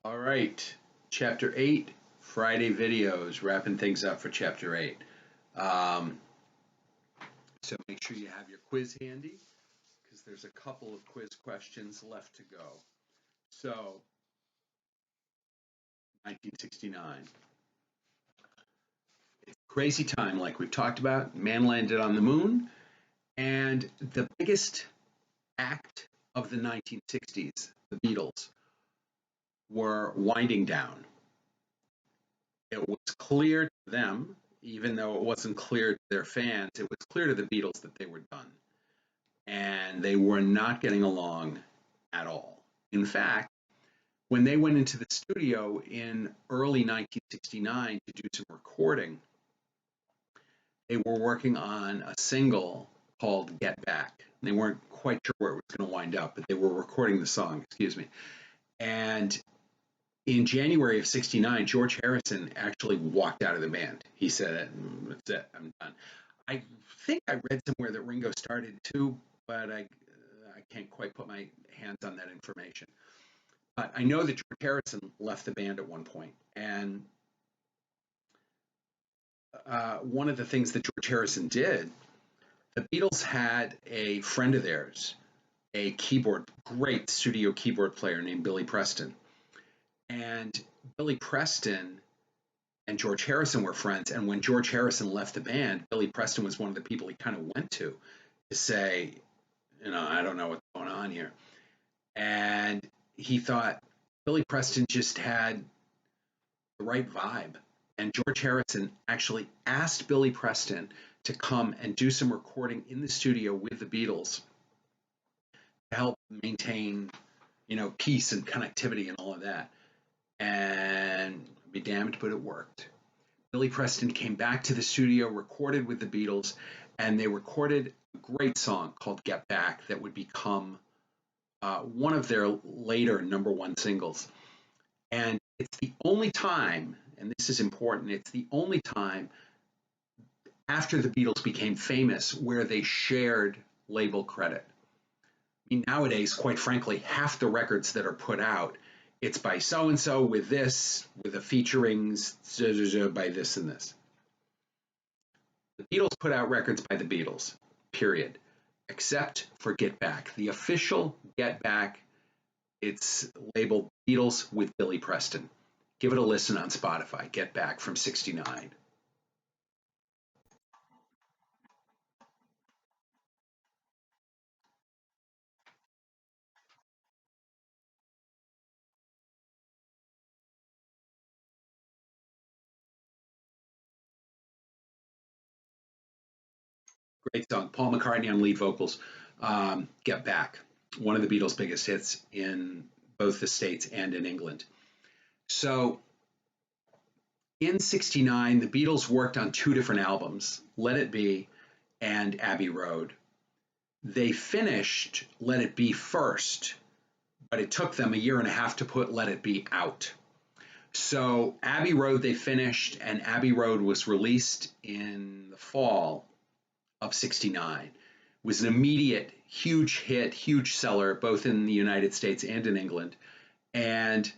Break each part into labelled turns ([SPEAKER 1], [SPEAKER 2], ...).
[SPEAKER 1] All right, Chapter 8, Friday videos, wrapping things up for Chapter 8. Um, so make sure you have your quiz handy because there's a couple of quiz questions left to go. So, 1969. It's a crazy time, like we've talked about. Man landed on the moon, and the biggest act of the 1960s, the Beatles, were winding down. It was clear to them, even though it wasn't clear to their fans, it was clear to the Beatles that they were done. And they were not getting along at all. In fact, when they went into the studio in early 1969 to do some recording, they were working on a single called Get Back. They weren't quite sure where it was going to wind up, but they were recording the song, excuse me. And in January of '69, George Harrison actually walked out of the band. He said, "That's it, I'm done." I think I read somewhere that Ringo started too, but I can't quite put my hands on that information. But I know that George Harrison left the band at one point, and one of the things that George Harrison did, the Beatles had a friend of theirs, a great studio keyboard player named Billy Preston, and Billy Preston and George Harrison were friends. And when George Harrison left the band, Billy Preston was one of the people he kind of went to say, I don't know what's going on here. And he thought Billy Preston just had the right vibe. And George Harrison actually asked Billy Preston to come and do some recording in the studio with the Beatles to help maintain, peace and connectivity and all of that. And be damned, but it worked. Billy Preston came back to the studio, recorded with the Beatles, and they recorded a great song called Get Back that would become one of their later number one singles. And it's the only time, and this is important, it's the only time after the Beatles became famous where they shared label credit. I mean, nowadays, quite frankly, half the records that are put out, it's by so and so with this, with a featuring by this and this. The Beatles put out records by the Beatles, period, except for Get Back. The official Get Back, it's labeled Beatles with Billy Preston. Give it a listen on Spotify. Get Back from '69. Great song. Paul McCartney on lead vocals. Get Back, one of the Beatles' biggest hits in both the States and in England. So in '69, the Beatles worked on two different albums, Let It Be and Abbey Road. They finished Let It Be first, but it took them a year and a half to put Let It Be out. So Abbey Road they finished, and Abbey Road was released in the fall of '69. It was an immediate huge hit, huge seller, both in the United States and in England. And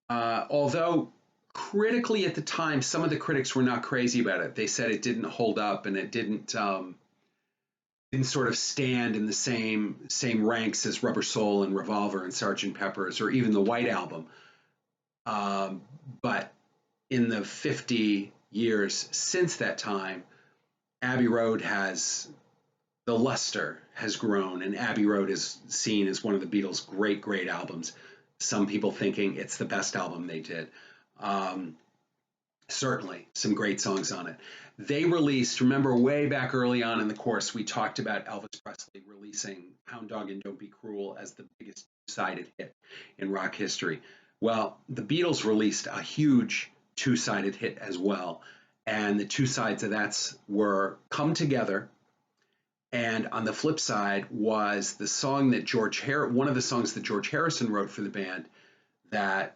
[SPEAKER 1] although critically at the time, some of the critics were not crazy about it. They said it didn't hold up and it didn't sort of stand in the same ranks as Rubber Soul and Revolver and Sgt. Pepper's or even the White Album. But in the 50 years since that time, Abbey Road the luster has grown, and Abbey Road is seen as one of the Beatles' great albums. Some people thinking it's the best album they did. Certainly some great songs on it. They released, remember way back early on in the course, we talked about Elvis Presley releasing Hound Dog and Don't Be Cruel as the biggest two-sided hit in rock history. Well, the Beatles released a huge two-sided hit as well. And the two sides of that were Come Together. And on the flip side was the song that one of the songs that George Harrison wrote for the band that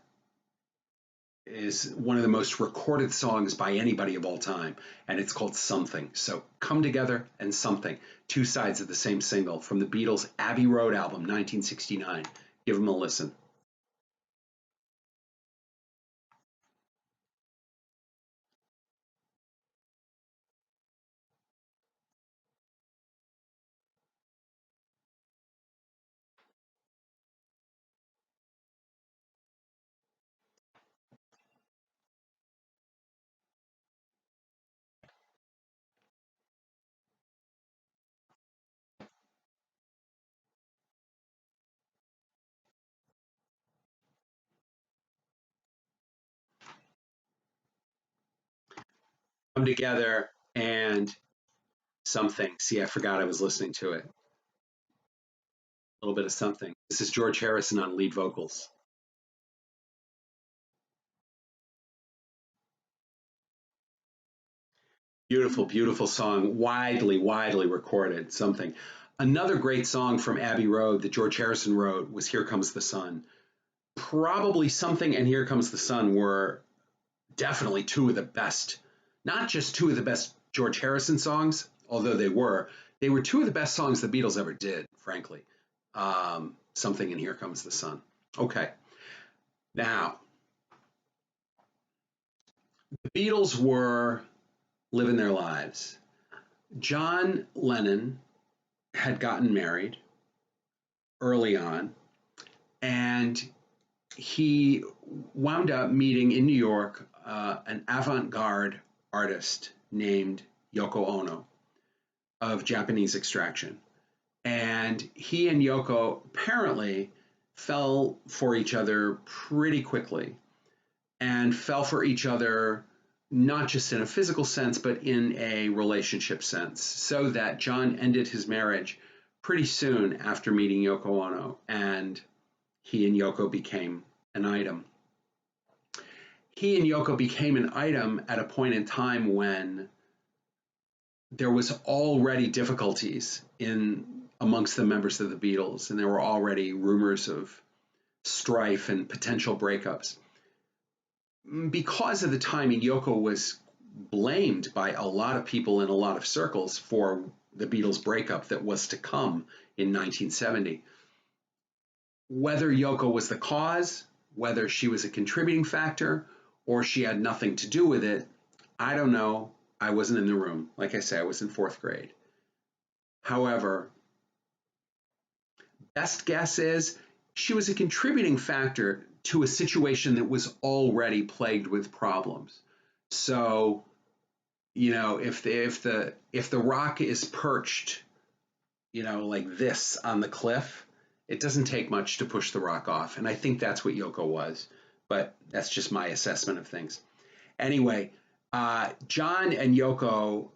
[SPEAKER 1] is one of the most recorded songs by anybody of all time, and it's called Something. So Come Together and Something, two sides of the same single from the Beatles' Abbey Road album, 1969. Give them a listen. come together and something. See, I forgot I was listening to it. A little bit of something. This is George Harrison on lead vocals. Beautiful, beautiful song, widely recorded. Something. Another great song from Abbey Road that George Harrison wrote was Here Comes the Sun. Probably Something and Here Comes the Sun were definitely two of the best, not just two of the best George Harrison songs, although they were two of the best songs the Beatles ever did, frankly. Something and Here Comes the Sun. Okay. Now, the Beatles were living their lives. John Lennon had gotten married early on, and he wound up meeting in New York an avant garde artist named Yoko Ono of Japanese extraction. And he and Yoko apparently fell for each other pretty quickly and fell for each other not just in a physical sense, but in a relationship sense, so that John ended his marriage pretty soon after meeting Yoko Ono, and he and Yoko became an item. He and Yoko became an item at a point in time when there was already difficulties in amongst the members of the Beatles, and there were already rumors of strife and potential breakups. Because of the timing, Yoko was blamed by a lot of people in a lot of circles for the Beatles breakup that was to come in 1970. Whether Yoko was the cause, whether she was a contributing factor, or she had nothing to do with it, I don't know. I wasn't in the room. Like I say, I was in fourth grade. However, best guess is she was a contributing factor to a situation that was already plagued with problems. So, you know, if the rock is perched, you know, like this on the cliff, it doesn't take much to push the rock off. And I think that's what Yoko was, but that's just my assessment of things. Anyway, John and Yoko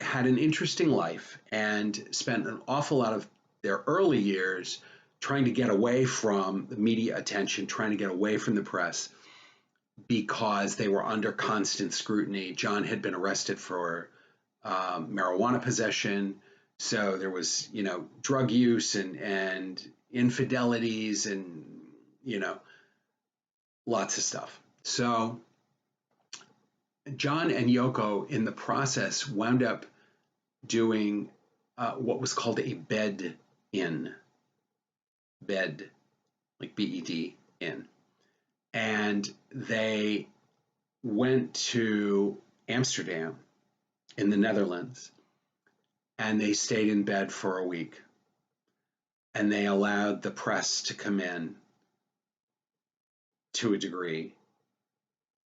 [SPEAKER 1] had an interesting life and spent an awful lot of their early years trying to get away from the media attention, trying to get away from the press because they were under constant scrutiny. John had been arrested for marijuana possession. So there was, you know, drug use and infidelities and, you know, lots of stuff. So John and Yoko, in the process, wound up doing what was called a bed-in, bed, like B-E-D, in. And they went to Amsterdam in the Netherlands, and they stayed in bed for a week. And they allowed the press to come in to a degree.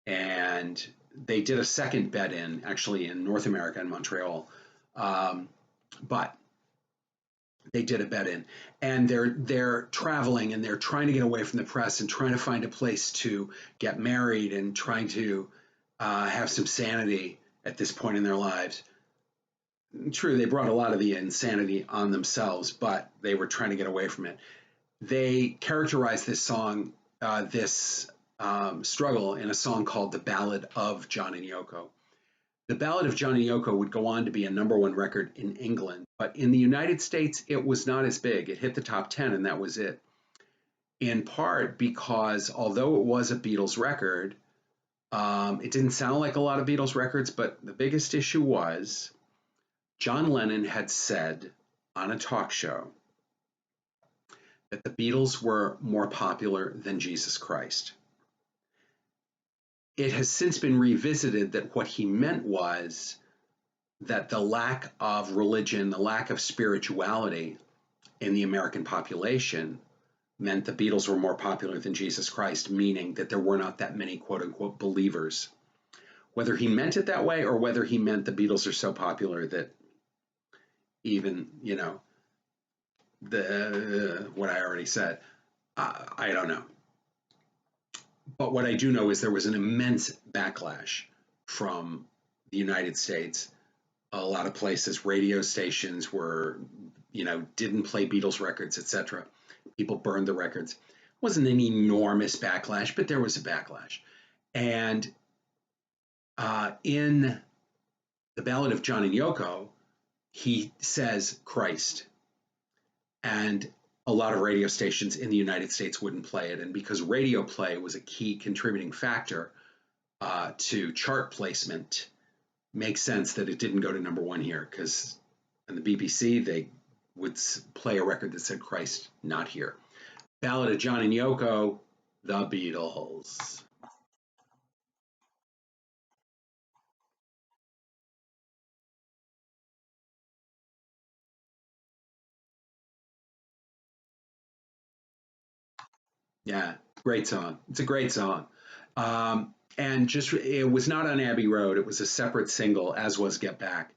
[SPEAKER 1] And they did a second bed-in, actually in North America, in Montreal. But they did a bed-in, and they're traveling and they're trying to get away from the press and trying to find a place to get married and trying to have some sanity at this point in their lives. True, they brought a lot of the insanity on themselves, but they were trying to get away from it. They characterized this song, this struggle, in a song called "The Ballad of John and Yoko." The Ballad of John and Yoko would go on to be a #1 record in England, but in the United States, it was not as big. It hit the top 10, and that was it. In part because, although it was a Beatles record, it didn't sound like a lot of Beatles records, but the biggest issue was John Lennon had said on a talk show that the Beatles were more popular than Jesus Christ. It has since been revisited that what he meant was that the lack of religion, the lack of spirituality in the American population meant the Beatles were more popular than Jesus Christ, meaning that there were not that many quote unquote believers. Whether he meant it that way or whether he meant the Beatles are so popular that even, you know, what I already said, I don't know. But what I do know is there was an immense backlash from the United States. A lot of places, radio stations were, didn't play Beatles records, etc. People burned the records. It wasn't an enormous backlash, but there was a backlash. And in the Ballad of John and Yoko, he says Christ. And a lot of radio stations in the United States wouldn't play it. And because radio play was a key contributing factor to chart placement, makes sense that it didn't go to number one here, because on the BBC, they would play a record that said Christ, not here. Ballad of John and Yoko, the Beatles. Yeah, great song. It's a great song. And just, it was not on Abbey Road. It was a separate single, as was Get Back.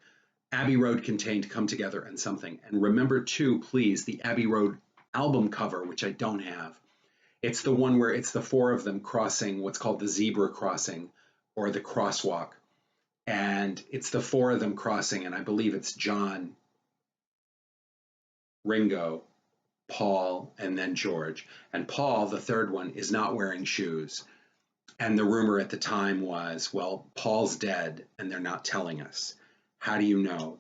[SPEAKER 1] Abbey Road contained Come Together and Something. And remember, too, please, the Abbey Road album cover, which I don't have. It's the one where it's the four of them crossing what's called the zebra crossing or the crosswalk. And it's the four of them crossing, and I believe it's John, Ringo, Paul, and then George. And Paul, the third one, is not wearing shoes. And the rumor at the time was, well, Paul's dead and they're not telling us. How do you know?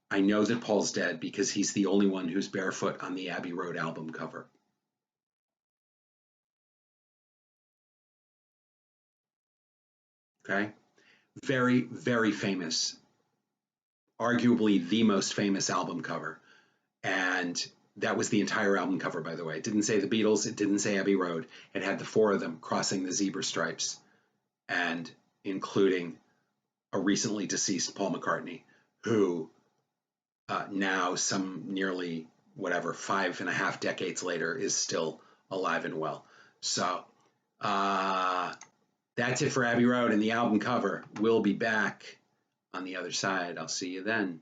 [SPEAKER 1] I know that Paul's dead because he's the only one who's barefoot on the Abbey Road album cover. Okay? Very, very famous, arguably the most famous album cover. And that was the entire album cover, by the way. It didn't say the Beatles, it didn't say Abbey Road. It had the four of them crossing the zebra stripes, and including a recently deceased Paul McCartney, who now, some nearly whatever 5.5 decades later, is still alive and well. So that's it for Abbey Road and the album cover. We'll be back on the other side. I'll see you then.